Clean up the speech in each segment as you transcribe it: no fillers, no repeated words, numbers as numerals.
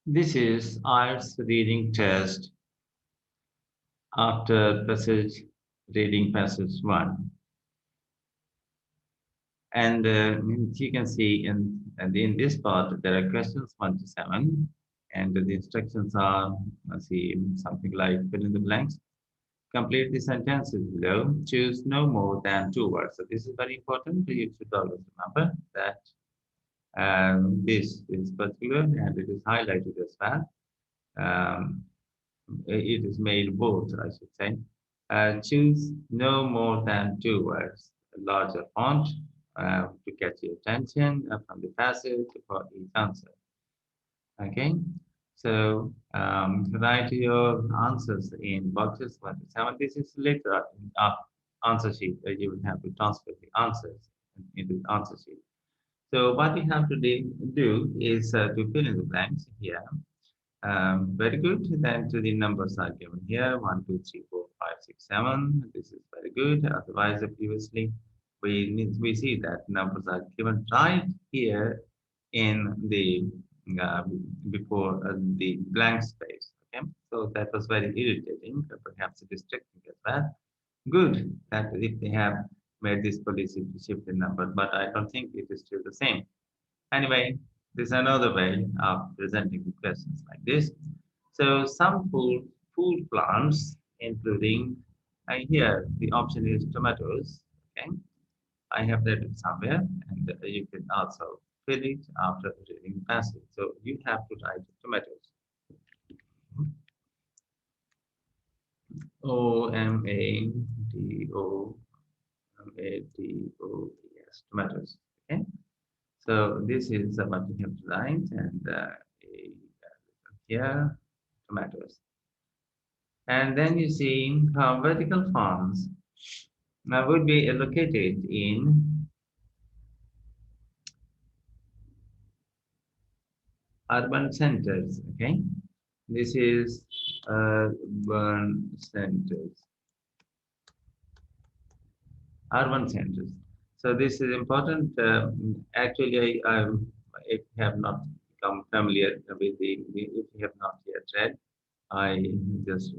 This is IELTS reading test after passage reading passage 1. And you can see in this part, there are questions 1 to 7. And the instructions are, let's see, something like fill in the blanks. Complete the sentences below. Choose no more than 2 words. So this is very important. You should always remember that this is particular and it is highlighted as well. Um, it is made bold, I should say. Choose no more than 2 words, a larger font to catch your attention from the passage for each answer. Okay, so write your answers in boxes 1 to 7. This is later in answer sheet where you will have to transfer the answers into the answer sheet. So what we have to do is to fill in the blanks here. Very good. Then to the numbers are given here 1, 2, 3, 4, 5, 6, 7. This is very good. Otherwise, previously we see that numbers are given right here in the uh, before the blank space. Okay, so that was very irritating, perhaps distracting as well. Good that if they have made this policy to shift the number, but I don't think it is still the same. Anyway, this is another way of presenting the questions like this. So some food plants, including, here the option is tomatoes. Okay, I have read it somewhere, and you can also fill it after reading the passage. So you have to write tomatoes. Tomatoes. Okay. So this is what we have to write, and here tomatoes. And then you see how vertical farms would be located in urban centers. Okay, this is urban centers. Urban centers. So this is important. Actually, if you have not become familiar with if you have not yet read, I just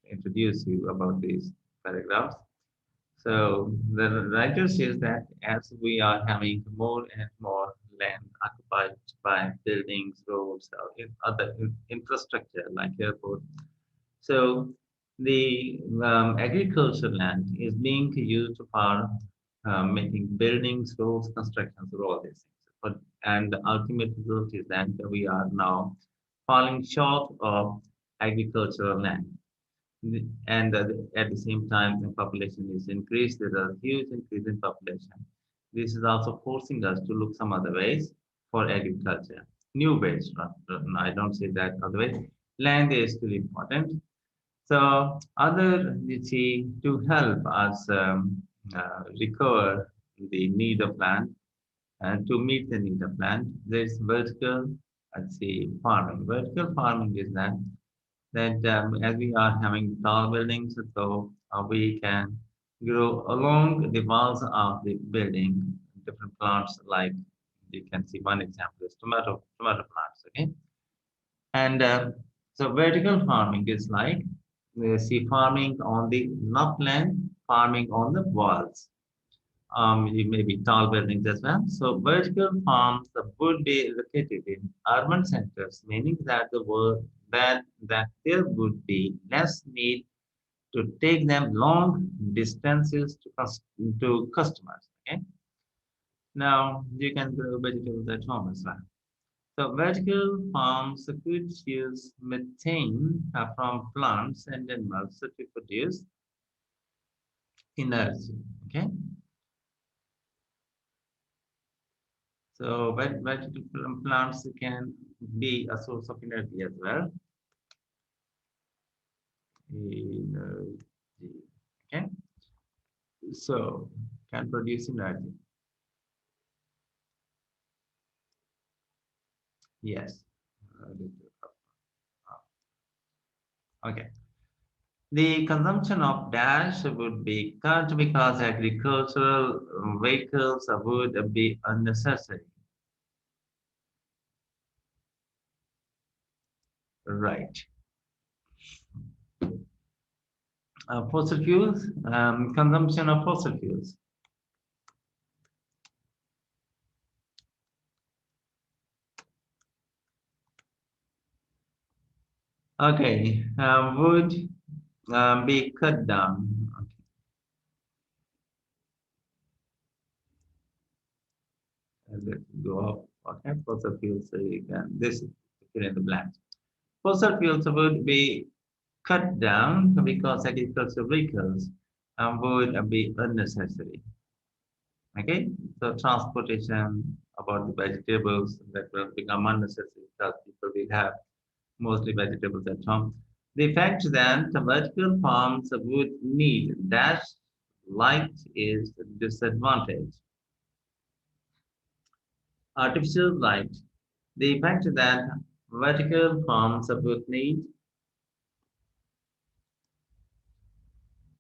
introduce you about these paragraphs. So the writer says that as we are having more and more land occupied by buildings, roads, or other infrastructure like airports, so the agricultural land is being used for making buildings, roads, constructions, or all these things. And the ultimate result is that we are now falling short of agricultural land. And at the same time, the population is increased. There is a huge increase in population. This is also forcing us to look some other ways for agriculture. New ways. I don't say that other way. Land is still important. So other, you see, to help us recover the need of land and to meet the need of land, there's vertical, let's see, farming. Vertical farming is that as we are having tall buildings, so we can grow along the walls of the building different plants. Like you can see one example is tomato plants. Okay, and so vertical farming is like we see farming on the not land, farming on the walls. Maybe tall buildings as well. So vertical farms would be located in urban centers, meaning that that there would be less need to take them long distances to customers. Okay. Now you can grow vegetables at home as well. So vertical farms could use methane from plants and animals to produce energy. Okay. So vegetable plants can be a source of energy as well. Energy. Okay. So can produce energy. Yes. Okay. The consumption of dash would be cut because agricultural vehicles would be unnecessary. Right. Fossil fuels, consumption of fossil fuels. Okay, would be cut down. Okay, let's go up. Okay, fossil fuels. So you can this fill in the blanks. Fossil fuels would be cut down because agricultural vehicles would be unnecessary. Okay, so transportation about the vegetables that will become unnecessary because people will have mostly vegetables at home. The fact that the vertical farms would need dash light is a disadvantage. Artificial light. The fact that vertical farms would need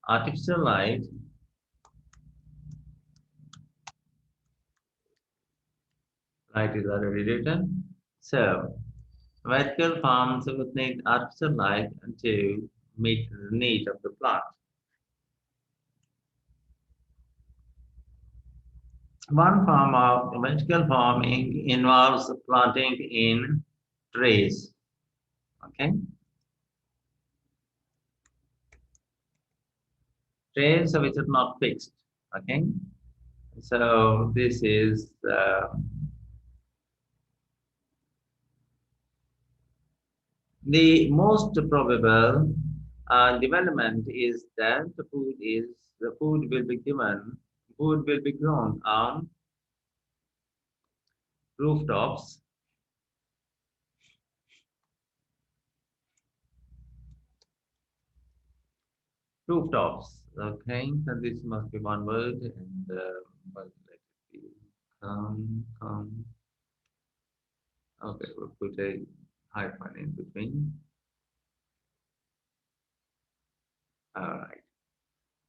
artificial light. Light is already written. So vertical farms would need artificial light to meet the need of the plant. One form of vertical farming involves planting in trays. Okay, trays which are not fixed. Okay, so this is the most probable development is that the food will be grown on rooftops. Rooftops. Okay, so this must be one word, and but let it be come. Okay, we'll put a hyphen in between. All right,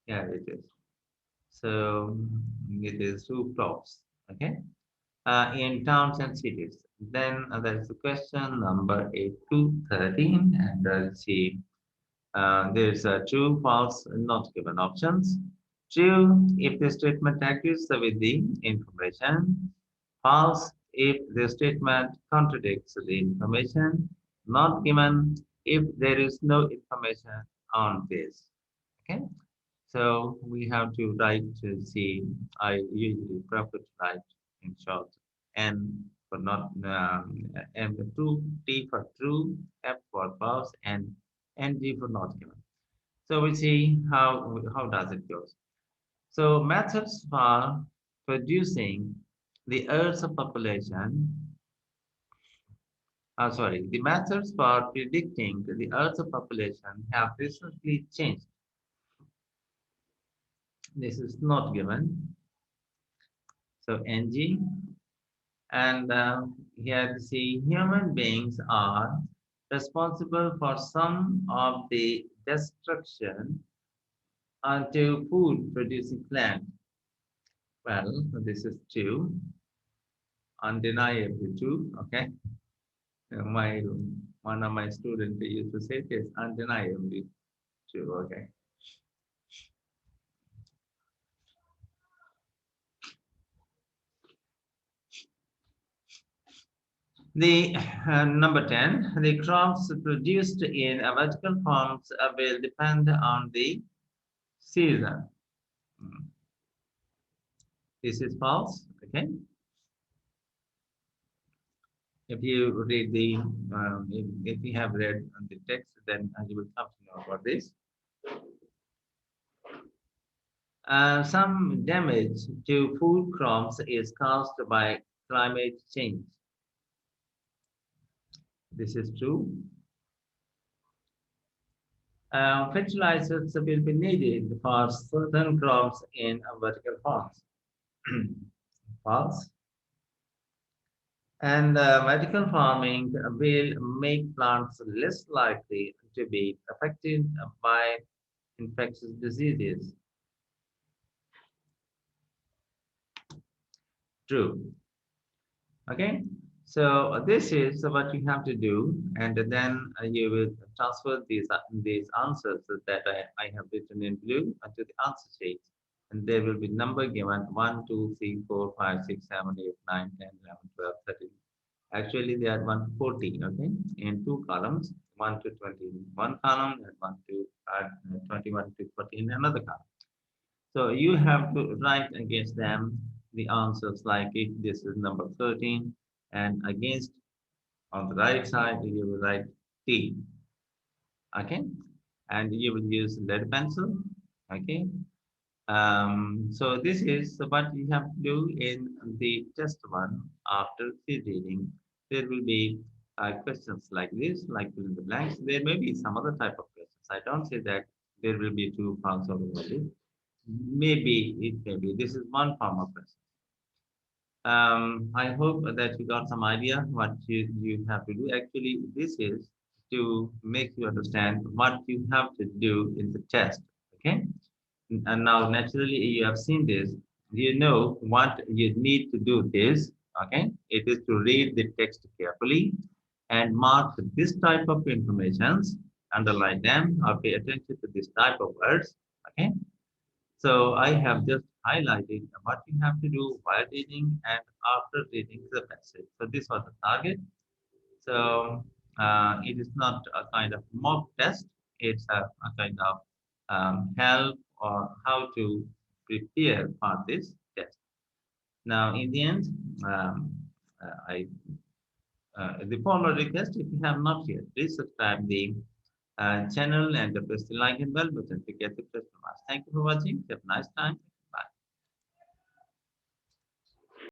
yeah, it is. So it is rooftops. Okay, in towns and cities. Then there is the question number 8 to 13, and let's see. There's true, false, not given options. True if the statement agrees with the information. False if the statement contradicts the information. Not given if there is no information on this. Okay, so we have to write to see. I usually prefer to write in short. N for not, M for true, T for true, F for false, and NG for not given. So we see how does it go. So methods for producing the Earth's population. Sorry, the methods for predicting the Earth's population have recently changed. This is not given. So NG. And here you see human beings are responsible for some of the destruction onto food producing plant. Well, this is true, undeniably true. Okay, my one of my students used to say this undeniably true. Okay, the number 10, the crops produced in vertical farms will depend on the season. Hmm. This is false. Okay. If you read the, if you have read the text, then you will come to know about this. Some damage to food crops is caused by climate change. This is true. Fertilizers will be needed for certain crops in vertical farms. False. And vertical farming will make plants less likely to be affected by infectious diseases. True. Okay. So this is what you have to do, and then you will transfer these answers that I have written in blue to the answer sheet, and there will be number given 1, 2, 3, 4, 5, 6, 7, 8, 9, 10, 11, 12, 13. Actually, they are 1 to 14, okay, in two columns, 1 to 20 in one column, and 1 to 21 to 40 in another column. So you have to write against them the answers like if this is number 13, and against on the right side you will write T, okay, and you will use lead pencil, okay. So this is what you have to do in the test one. After the reading, there will be questions like this, like fill in the blanks. There may be some other type of questions. I don't say that there will be two forms of it. Maybe it may be. This is one form of question. I hope that you got some idea what you have to do. Actually, this is to make you understand what you have to do in the test. Okay. And now, naturally, you have seen this. You know what you need to do this. Okay. It is to read the text carefully and mark this type of informations, underline them, or pay attention to this type of words. Okay. So I have just highlighted what you have to do while reading and after reading the passage. So this was the target. So it is not a kind of mock test. It's a kind of help or how to prepare for this test. Now, in the end, um, I the formal request, if you have not yet, please subscribe the channel and press the like and bell button to get the fresh from us. Thank you for watching. Have a nice time.